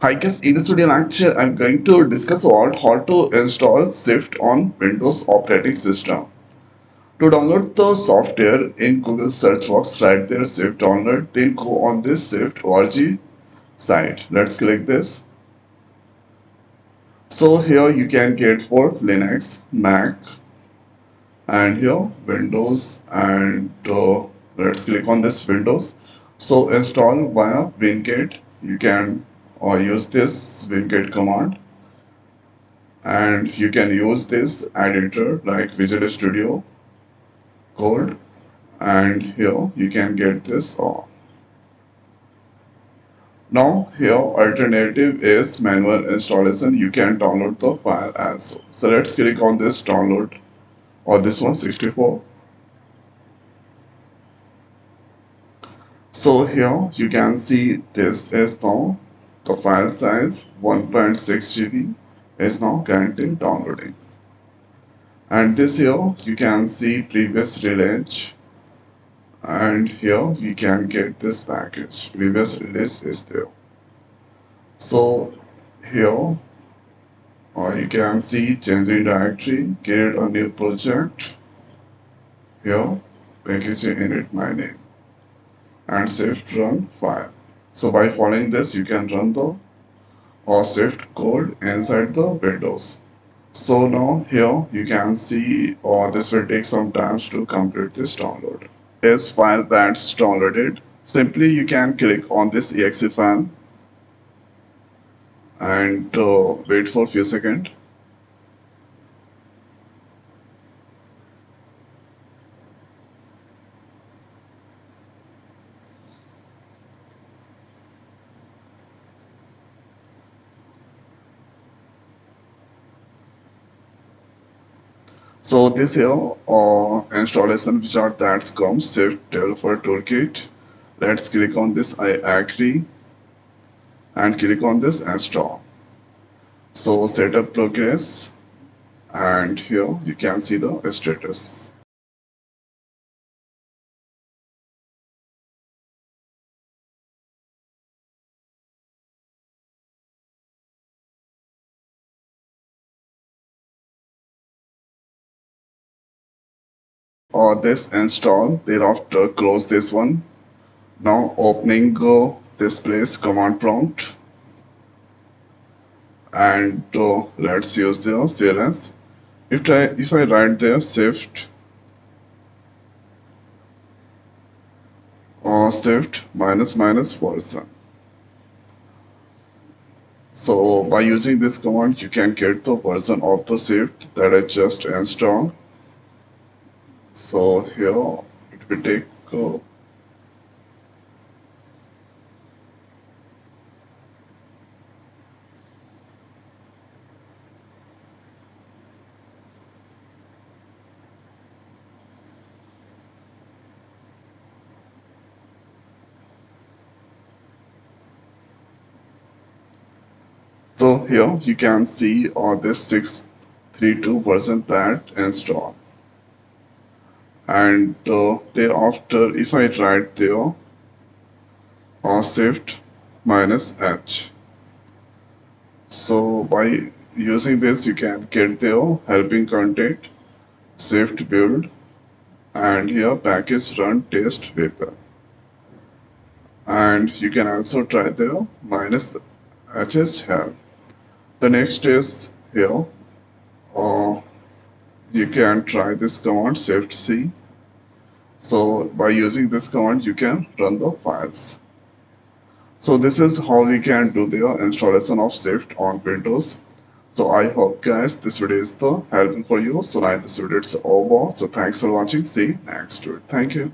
Hi guys, in this video lecture, I'm going to discuss about how to install Swift on Windows operating system. To download the software in Google search box, write there Swift download, then go on this Swift org site. Let's click this. So here you can get for Linux, Mac, and here Windows, and let's click on this Windows. So install via Wingate. You can use this Wingate command, and you can use this editor like Visual Studio Code, and here you can get this now here alternative is manual installation. You can download the file as well. So let's click on this download or this one 64. So here you can see this is now the file size 1.6 GB is now currently downloading, and this here you can see previous release, and here we can get this package. Previous release is there. So here you can see changing directory, create a new project. Here package init my name and Swift run file. So by following this, you can run the Swift code inside the Windows. So now here you can see this will take some time to complete this download. This file that's downloaded, simply you can click on this exe file and wait for a few seconds. So this here installation wizard that comes Swift Developer Toolkit. Let's click on this I agree and click on this install. So setup progress, and here you can see the status. Or this install, thereafter close this one. Now opening this place command prompt, and let's use the CLS. If I write there Swift or Swift minus minus version. So by using this command, you can get the version of the Swift that I just installed. So here it will take so here you can see this 632 version that installed, and thereafter if I write there Swift minus H. So by using this, you can get the helping content, Swift build, and here package run test paper. And you can also try the minus HS here. The next is here, you can try this command Swift C. So by using this command, you can run the files. So this is how we can do the installation of Swift on Windows. So I hope guys this video is helpful for you. So like this video it's over. So thanks for watching. See you next video. Thank you.